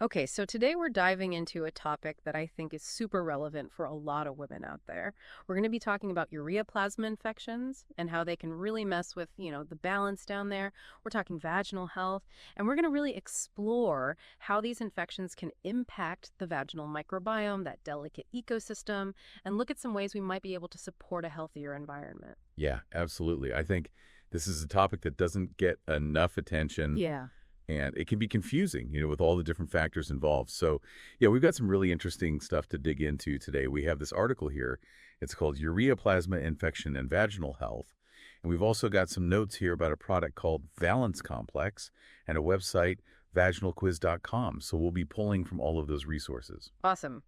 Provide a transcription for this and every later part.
Okay, so today we're diving into a topic that I think is super relevant for a lot of women out there. We're going to be talking about ureaplasma infections and how they can really mess with, the balance down there. We're talking vaginal health, and we're going to really explore how these infections can impact the vaginal microbiome, that delicate ecosystem, and look at some ways we might be able to support a healthier environment. Yeah, absolutely. I think this is a topic that doesn't get enough attention, Yeah. and it can be confusing, with all the different factors involved. So, yeah, we've got some really interesting stuff to dig into today. We have this article here. It's called Ureaplasma Infection and Vaginal Health. And we've also got some notes here about a product called Valence Complex and a website, vaginalquiz.com. So we'll be pulling from all of those resources. Awesome.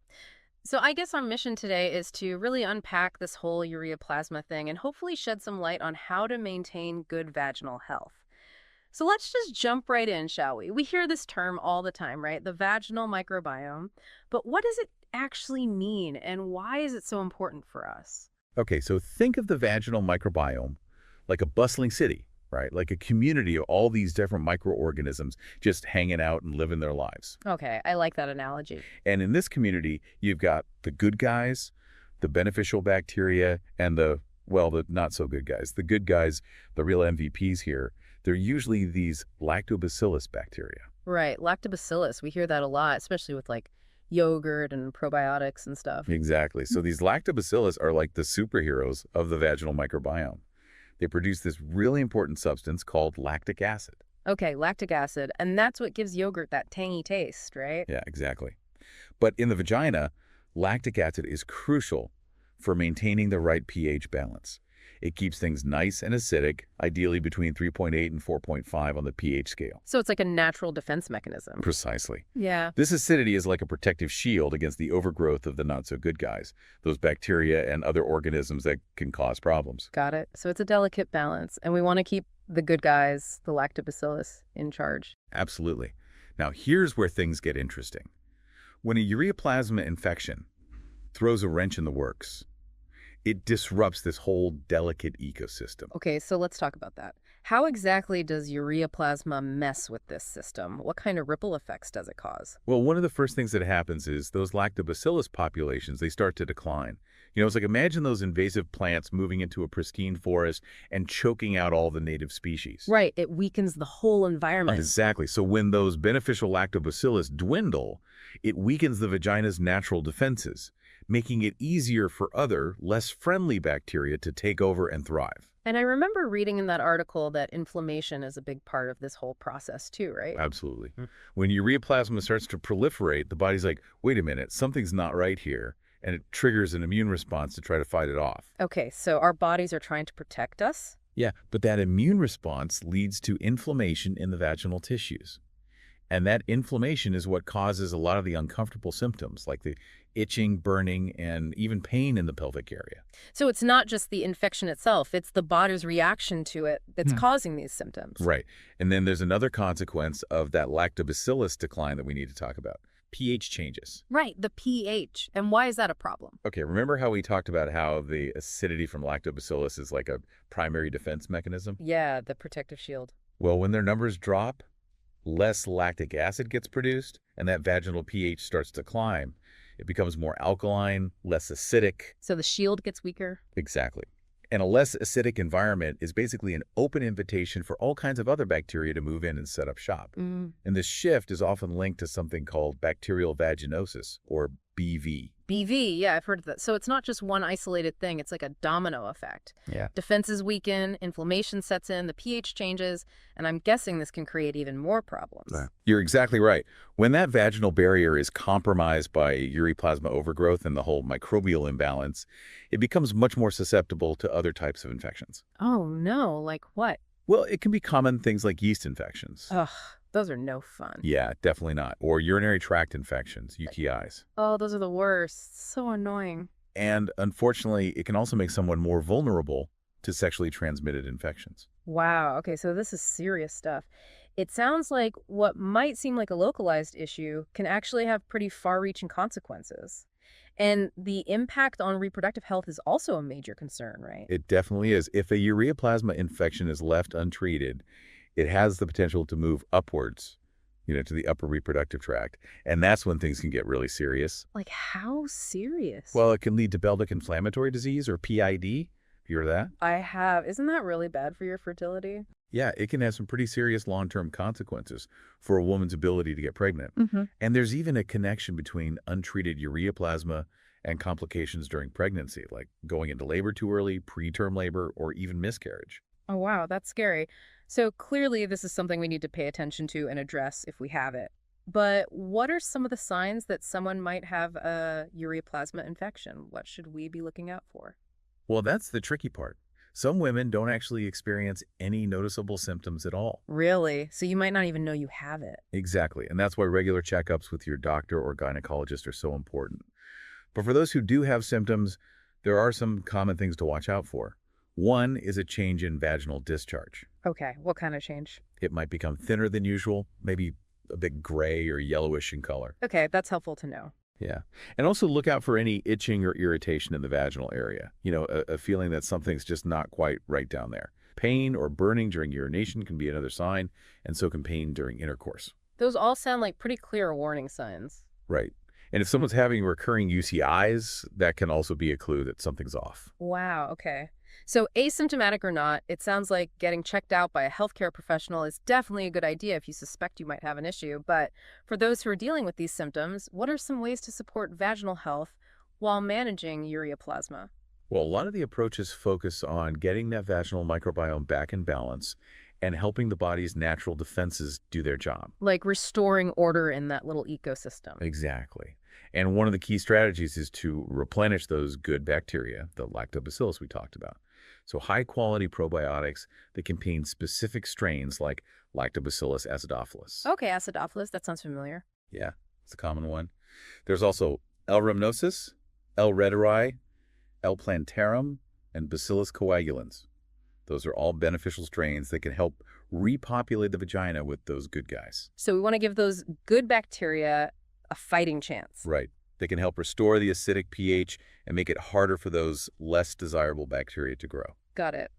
So I guess our mission today is to really unpack this whole ureaplasma thing and hopefully shed some light on how to maintain good vaginal health. So let's just jump right in, shall we? We hear this term all the time, right? The vaginal microbiome. But what does it actually mean and why is it so important for us? Okay, so think of the vaginal microbiome like a bustling city, right? Like a community of all these different microorganisms just hanging out and living their lives. Okay, I like that analogy. And in this community, you've got the good guys, the beneficial bacteria, and the not so good guys. The good guys, the real MVPs here, they're usually these lactobacillus bacteria. Right, lactobacillus. We hear that a lot, especially with like yogurt and probiotics and stuff. Exactly. So these lactobacillus are like the superheroes of the vaginal microbiome. They produce this really important substance called lactic acid. Okay, lactic acid. And that's what gives yogurt that tangy taste, right? Yeah, exactly. But in the vagina, lactic acid is crucial for maintaining the right pH balance. It keeps things nice and acidic, ideally between 3.8 and 4.5 on the pH scale. So it's like a natural defense mechanism. Precisely. Yeah. This acidity is like a protective shield against the overgrowth of the not-so-good guys, those bacteria and other organisms that can cause problems. Got it. So it's a delicate balance, and we want to keep the good guys, the lactobacillus, in charge. Absolutely. Now, here's where things get interesting. When a ureaplasma infection throws a wrench in the works, it disrupts this whole delicate ecosystem. Okay, so let's talk about that. How exactly does ureaplasma mess with this system? What kind of ripple effects does it cause? Well, one of the first things that happens is those lactobacillus populations, they start to decline. It's like imagine those invasive plants moving into a pristine forest and choking out all the native species. Right, it weakens the whole environment. Exactly. So when those beneficial lactobacillus dwindle, it weakens the vagina's natural defenses, making it easier for other, less friendly bacteria to take over and thrive. And I remember reading in that article that inflammation is a big part of this whole process too, right? Absolutely. When ureaplasma starts to proliferate, the body's like, wait a minute, something's not right here. And it triggers an immune response to try to fight it off. Okay, so our bodies are trying to protect us? Yeah, but that immune response leads to inflammation in the vaginal tissues. And that inflammation is what causes a lot of the uncomfortable symptoms, like the itching, burning, and even pain in the pelvic area. So it's not just the infection itself, it's the body's reaction to it that's causing these symptoms. Right. And then there's another consequence of that lactobacillus decline that we need to talk about. pH changes. Right, the pH. And why is that a problem? Okay, remember how we talked about how the acidity from lactobacillus is like a primary defense mechanism? Yeah, the protective shield. Well, when their numbers drop, less lactic acid gets produced, and that vaginal pH starts to climb. It becomes more alkaline, less acidic. So the shield gets weaker? Exactly. And a less acidic environment is basically an open invitation for all kinds of other bacteria to move in and set up shop. And this shift is often linked to something called bacterial vaginosis, or BV. BV, yeah, I've heard of that. So it's not just one isolated thing, it's like a domino effect. Yeah. Defenses weaken, inflammation sets in, the pH changes, and I'm guessing this can create even more problems. You're exactly right. When that vaginal barrier is compromised by ureaplasma overgrowth and the whole microbial imbalance, it becomes much more susceptible to other types of infections. Oh no, like what? Well, it can be common things like yeast infections. Ugh, those are no fun. Yeah, definitely not. Or urinary tract infections, UTIs. Oh, those are the worst. So annoying. And unfortunately, it can also make someone more vulnerable to sexually transmitted infections. Wow, okay, so this is serious stuff. It sounds like what might seem like a localized issue can actually have pretty far-reaching consequences. And the impact on reproductive health is also a major concern, right? It definitely is. If a ureaplasma infection is left untreated, it has the potential to move upwards to the upper reproductive tract. And that's when things can get really serious. Like, how serious? Well, it can lead to pelvic inflammatory disease or PID. Have you heard of that? I have. Isn't that really bad for your fertility? Yeah, it can have some pretty serious long-term consequences for a woman's ability to get pregnant. Hmm. And there's even a connection between untreated ureaplasma and complications during pregnancy, like going into labor too early, preterm labor, or even miscarriage. Oh, wow, that's scary. So clearly, this is something we need to pay attention to and address if we have it. But what are some of the signs that someone might have a ureaplasma infection? What should we be looking out for? Well, that's the tricky part. Some women don't actually experience any noticeable symptoms at all. Really? So you might not even know you have it. Exactly, and that's why regular checkups with your doctor or gynecologist are so important. But for those who do have symptoms, there are some common things to watch out for. One is a change in vaginal discharge. Okay, what kind of change? It might become thinner than usual, maybe a bit gray or yellowish in color. Okay, that's helpful to know. Yeah. And also look out for any itching or irritation in the vaginal area. A feeling that something's just not quite right down there. Pain or burning during urination can be another sign, and so can pain during intercourse. Those all sound like pretty clear warning signs. Right. And if someone's having recurring UTIs, that can also be a clue that something's off. Wow, okay. So asymptomatic or not, it sounds like getting checked out by a healthcare professional is definitely a good idea if you suspect you might have an issue. But for those who are dealing with these symptoms, what are some ways to support vaginal health while managing ureaplasma? Well, a lot of the approaches focus on getting that vaginal microbiome back in balance and helping the body's natural defenses do their job. Like restoring order in that little ecosystem. Exactly. And one of the key strategies is to replenish those good bacteria, the lactobacillus we talked about. So high-quality probiotics that contain specific strains like Lactobacillus acidophilus. Okay, acidophilus, that sounds familiar. Yeah, it's a common one. There's also L. rhamnosus, L. reuteri, L. plantarum, and Bacillus coagulans. Those are all beneficial strains that can help repopulate the vagina with those good guys. So we want to give those good bacteria a fighting chance. Right. They can help restore the acidic pH and make it harder for those less desirable bacteria to grow. Got it.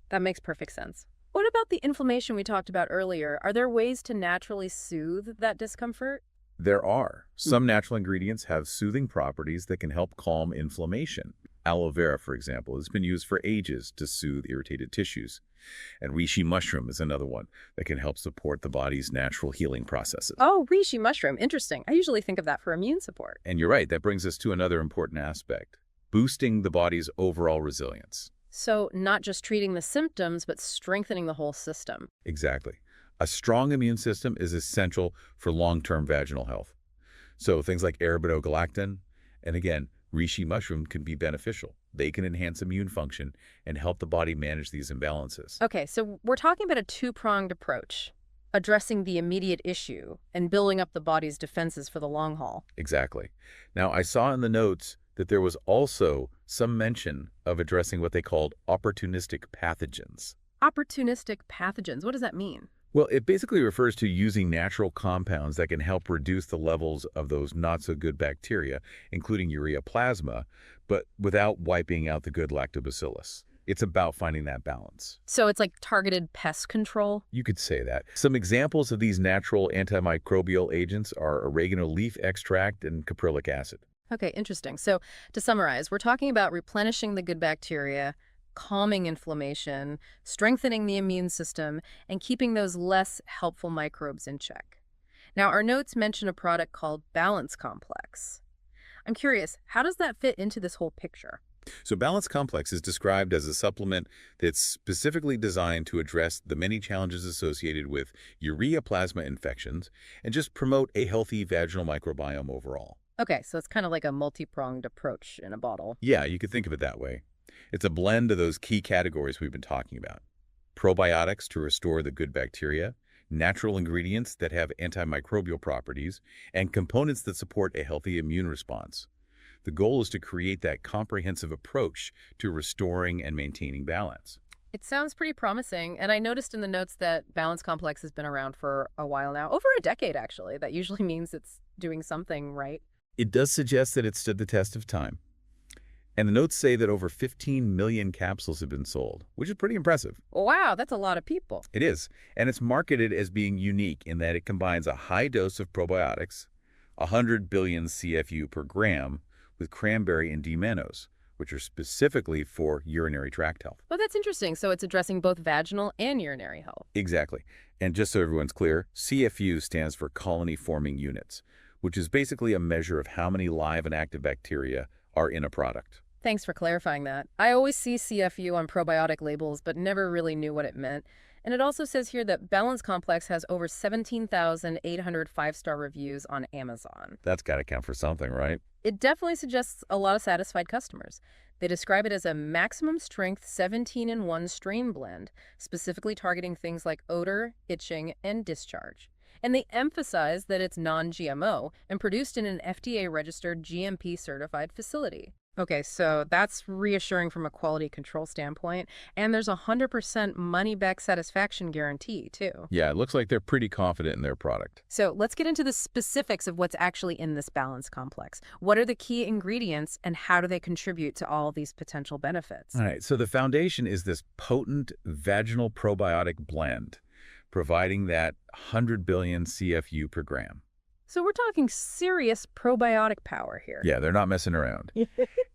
That makes perfect sense. What about the inflammation we talked about earlier? Are there ways to naturally soothe that discomfort? There are. Some natural ingredients have soothing properties that can help calm inflammation. Aloe vera, for example, has been used for ages to soothe irritated tissues. And reishi mushroom is another one that can help support the body's natural healing processes. Oh, reishi mushroom. Interesting. I usually think of that for immune support. And you're right, that brings us to another important aspect, boosting the body's overall resilience. So not just treating the symptoms, but strengthening the whole system. Exactly. A strong immune system is essential for long-term vaginal health. So things like arabidopgalactin, and again, reishi mushroom can be beneficial. They can enhance immune function and help the body manage these imbalances. Okay, so we're talking about a two-pronged approach, addressing the immediate issue and building up the body's defenses for the long haul. Exactly. Now, I saw in the notes that there was also some mention of addressing what they called opportunistic pathogens. Opportunistic pathogens, what does that mean? Well, it basically refers to using natural compounds that can help reduce the levels of those not-so-good bacteria, including ureaplasma, but without wiping out the good lactobacillus. It's about finding that balance. So it's like targeted pest control? You could say that. Some examples of these natural antimicrobial agents are oregano leaf extract and caprylic acid. Okay, interesting. So to summarize, we're talking about replenishing the good bacteria, calming inflammation, strengthening the immune system, and keeping those less helpful microbes in check. Now, our notes mention a product called Balance Complex. I'm curious, how does that fit into this whole picture? So Balance Complex is described as a supplement that's specifically designed to address the many challenges associated with ureaplasma infections and just promote a healthy vaginal microbiome overall. Okay, so it's kind of like a multi-pronged approach in a bottle. Yeah, you could think of it that way. It's a blend of those key categories we've been talking about. Probiotics to restore the good bacteria, natural ingredients that have antimicrobial properties, and components that support a healthy immune response. The goal is to create that comprehensive approach to restoring and maintaining balance. It sounds pretty promising, and I noticed in the notes that Balance Complex has been around for a while now, over a decade actually. That usually means it's doing something right. It does suggest that it stood the test of time. And the notes say that over 15 million capsules have been sold, which is pretty impressive. Wow, that's a lot of people. It is. And it's marketed as being unique in that it combines a high dose of probiotics, 100 billion CFU per gram, with cranberry and D-mannose, which are specifically for urinary tract health. Well, that's interesting. So it's addressing both vaginal and urinary health. Exactly. And just so everyone's clear, CFU stands for colony-forming units, which is basically a measure of how many live and active bacteria are in a product. Thanks for clarifying that. I always see CFU on probiotic labels, but never really knew what it meant. And it also says here that Balance Complex has over 17,800 five-star reviews on Amazon. That's got to count for something, right? It definitely suggests a lot of satisfied customers. They describe it as a maximum strength 17-in-1 strain blend, specifically targeting things like odor, itching, and discharge. And they emphasize that it's non-GMO and produced in an FDA-registered GMP-certified facility. Okay, so that's reassuring from a quality control standpoint, and there's a 100% money-back satisfaction guarantee, too. Yeah, it looks like they're pretty confident in their product. So let's get into the specifics of what's actually in this balance complex. What are the key ingredients, and how do they contribute to all these potential benefits? All right, so the foundation is this potent vaginal probiotic blend, providing that 100 billion CFU per gram. So we're talking serious probiotic power here. Yeah, they're not messing around.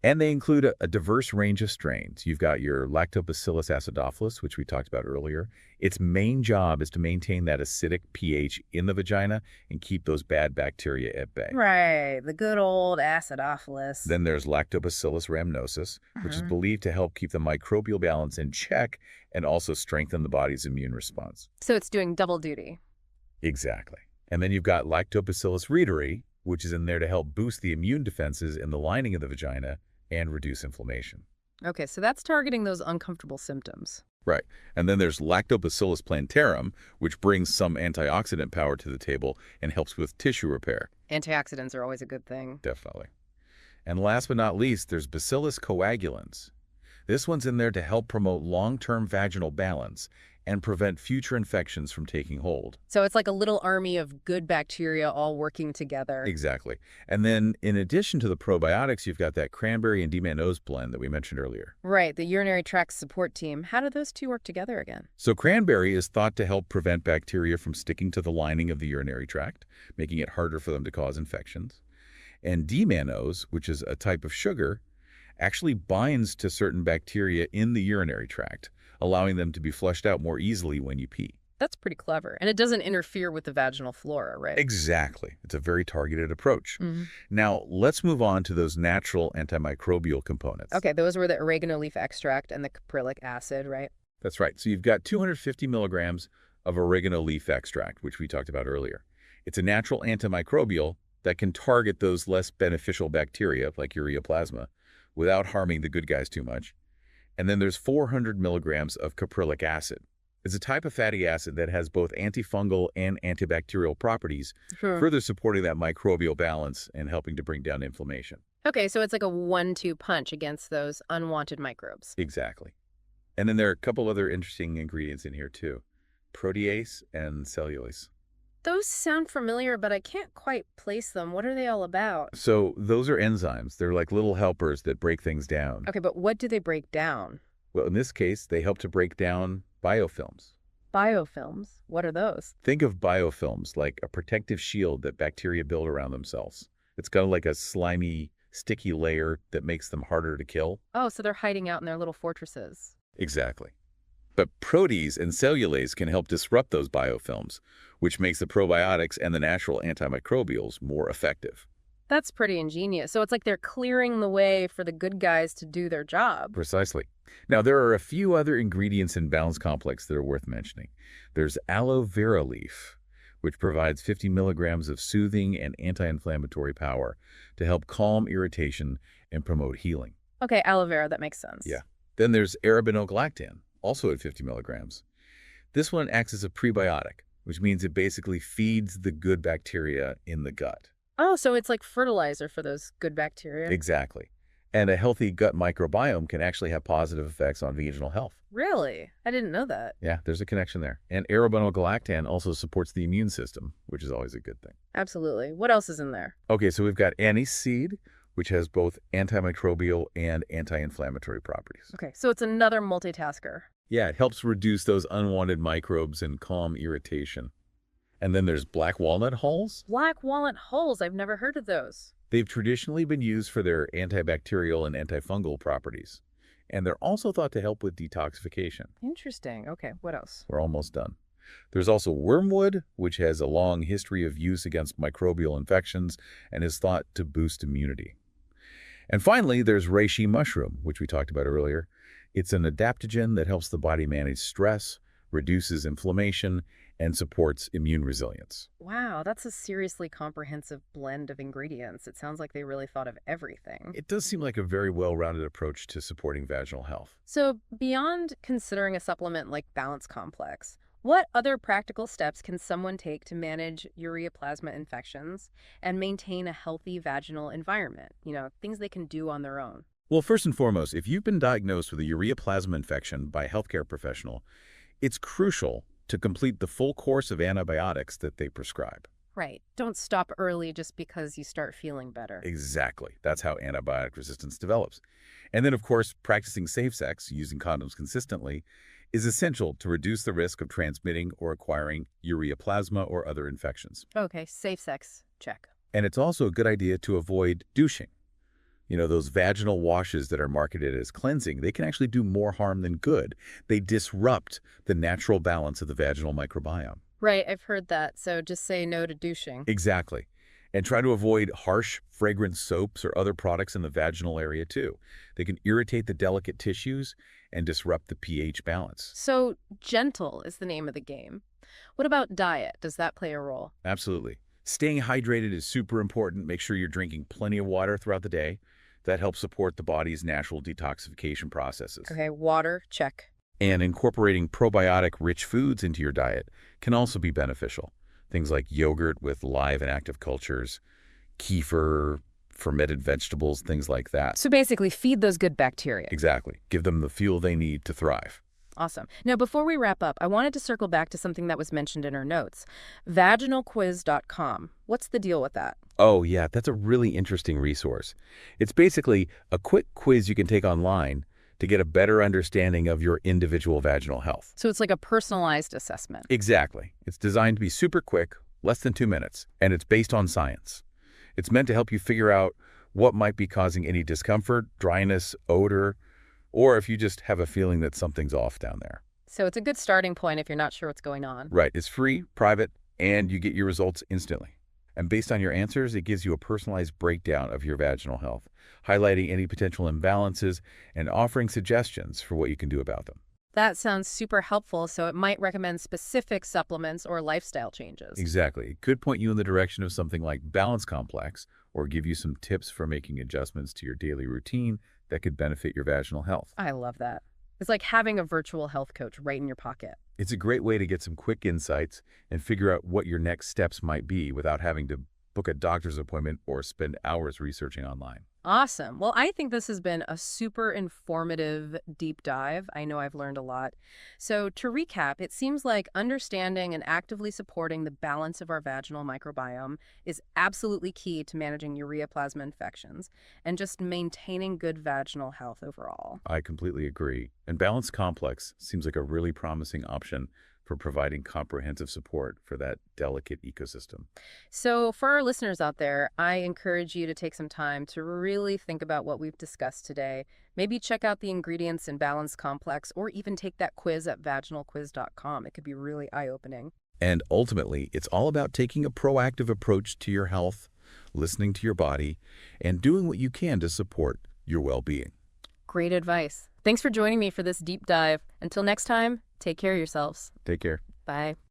And they include a diverse range of strains. You've got your Lactobacillus acidophilus, which we talked about earlier. Its main job is to maintain that acidic pH in the vagina and keep those bad bacteria at bay. Right, the good old acidophilus. Then there's Lactobacillus rhamnosus, which is believed to help keep the microbial balance in check and also strengthen the body's immune response. So it's doing double duty. Exactly. And then you've got Lactobacillus reuteri, which is in there to help boost the immune defenses in the lining of the vagina and reduce inflammation. Okay, so that's targeting those uncomfortable symptoms. Right. And then there's Lactobacillus plantarum, which brings some antioxidant power to the table and helps with tissue repair. Antioxidants are always a good thing. Definitely. And last but not least, there's Bacillus coagulans. This one's in there to help promote long-term vaginal balance and prevent future infections from taking hold. So it's like a little army of good bacteria all working together. Exactly. And then in addition to the probiotics, you've got that cranberry and D-mannose blend that we mentioned earlier. Right, the urinary tract support team. How do those two work together again? So cranberry is thought to help prevent bacteria from sticking to the lining of the urinary tract, making it harder for them to cause infections. And D-mannose, which is a type of sugar, actually binds to certain bacteria in the urinary tract, allowing them to be flushed out more easily when you pee. That's pretty clever. And it doesn't interfere with the vaginal flora, right? Exactly. It's a very targeted approach. Now, let's move on to those natural antimicrobial components. Okay, those were the oregano leaf extract and the caprylic acid, right? That's right. So you've got 250 milligrams of oregano leaf extract, which we talked about earlier. It's a natural antimicrobial that can target those less beneficial bacteria, like Ureaplasma, without harming the good guys too much. And then there's 400 milligrams of caprylic acid. It's a type of fatty acid that has both antifungal and antibacterial properties, further supporting that microbial balance and helping to bring down inflammation. Okay, so it's like a 1-2 punch against those unwanted microbes. Exactly. And then there are a couple other interesting ingredients in here too. Protease and cellulase. Those sound familiar, but I can't quite place them. What are they all about? So those are enzymes. They're like little helpers that break things down. Okay, but what do they break down? Well, in this case, they help to break down biofilms. Biofilms? What are those? Think of biofilms like a protective shield that bacteria build around themselves. It's kind of like a slimy, sticky layer that makes them harder to kill. Oh, so they're hiding out in their little fortresses. Exactly. But protease and cellulase can help disrupt those biofilms, which makes the probiotics and the natural antimicrobials more effective. That's pretty ingenious. So it's like they're clearing the way for the good guys to do their job. Precisely. Now, there are a few other ingredients in Balance Complex that are worth mentioning. There's aloe vera leaf, which provides 50 milligrams of soothing and anti-inflammatory power to help calm irritation and promote healing. Okay, aloe vera, that makes sense. Yeah. Then there's arabinogalactan, also at 50 milligrams. This one acts as a prebiotic, which means it basically feeds the good bacteria in the gut. Oh, so it's like fertilizer for those good bacteria. Exactly. And a healthy gut microbiome can actually have positive effects on vaginal health. Really? I didn't know that. Yeah, there's a connection there. And arabinogalactan also supports the immune system, which is always a good thing. Absolutely. What else is in there? Okay, so we've got anise seed, which has both antimicrobial and anti-inflammatory properties. Okay, so it's another multitasker. Yeah, it helps reduce those unwanted microbes and calm irritation. And then there's black walnut hulls. Black walnut hulls, I've never heard of those. They've traditionally been used for their antibacterial and antifungal properties. And they're also thought to help with detoxification. Interesting. Okay, what else? We're almost done. There's also wormwood, which has a long history of use against microbial infections and is thought to boost immunity. And finally, there's reishi mushroom, which we talked about earlier. It's an adaptogen that helps the body manage stress, reduces inflammation, and supports immune resilience. Wow, that's a seriously comprehensive blend of ingredients. It sounds like they really thought of everything. It does seem like a very well-rounded approach to supporting vaginal health. So, beyond considering a supplement like Balance Complex, what other practical steps can someone take to manage ureaplasma infections and maintain a healthy vaginal environment? Things they can do on their own. Well, first and foremost, if you've been diagnosed with a ureaplasma infection by a healthcare professional, it's crucial to complete the full course of antibiotics that they prescribe. Right. Don't stop early just because you start feeling better. Exactly. That's how antibiotic resistance develops. And then, of course, practicing safe sex, using condoms consistently, is essential to reduce the risk of transmitting or acquiring ureaplasma or other infections. Okay, safe sex. Check. And it's also a good idea to avoid douching. Those vaginal washes that are marketed as cleansing, they can actually do more harm than good. They disrupt the natural balance of the vaginal microbiome. Right, I've heard that. So just say no to douching. Exactly. And try to avoid harsh, fragrant soaps or other products in the vaginal area too. They can irritate the delicate tissues and disrupt the pH balance. So gentle is the name of the game. What about diet? Does that play a role? Absolutely. Staying hydrated is super important. Make sure you're drinking plenty of water throughout the day. That helps support the body's natural detoxification processes. Okay, water, check. And incorporating probiotic-rich foods into your diet can also be beneficial. Things like yogurt with live and active cultures, kefir, fermented vegetables, things like that. So basically, feed those good bacteria. Exactly. Give them the fuel they need to thrive. Awesome. Now, before we wrap up, I wanted to circle back to something that was mentioned in our notes. Vaginalquiz.com. What's the deal with that? Oh, yeah, that's a really interesting resource. It's basically a quick quiz you can take online to get a better understanding of your individual vaginal health. So it's like a personalized assessment. Exactly. It's designed to be super quick, less than 2 minutes, and it's based on science. It's meant to help you figure out what might be causing any discomfort, dryness, odor, or if you just have a feeling that something's off down there. So it's a good starting point if you're not sure what's going on. Right. It's free, private, and you get your results instantly. And based on your answers, it gives you a personalized breakdown of your vaginal health, highlighting any potential imbalances and offering suggestions for what you can do about them. That sounds super helpful, so it might recommend specific supplements or lifestyle changes. Exactly. It could point you in the direction of something like Balance Complex or give you some tips for making adjustments to your daily routine that could benefit your vaginal health. I love that. It's like having a virtual health coach right in your pocket. It's a great way to get some quick insights and figure out what your next steps might be without having to book a doctor's appointment or spend hours researching online. Awesome. Well, I think this has been a super informative deep dive. I know I've learned a lot. So to recap, it seems like understanding and actively supporting the balance of our vaginal microbiome is absolutely key to managing ureaplasma infections and just maintaining good vaginal health overall. I completely agree. And Balance Complex seems like a really promising option for providing comprehensive support for that delicate ecosystem. So for our listeners out there, I encourage you to take some time to really think about what we've discussed today. Maybe check out the ingredients in Balance Complex or even take that quiz at vaginalquiz.com. It could be really eye-opening. And ultimately, it's all about taking a proactive approach to your health, listening to your body, and doing what you can to support your well-being. Great advice. Thanks for joining me for this deep dive. Until next time, take care of yourselves. Take care. Bye.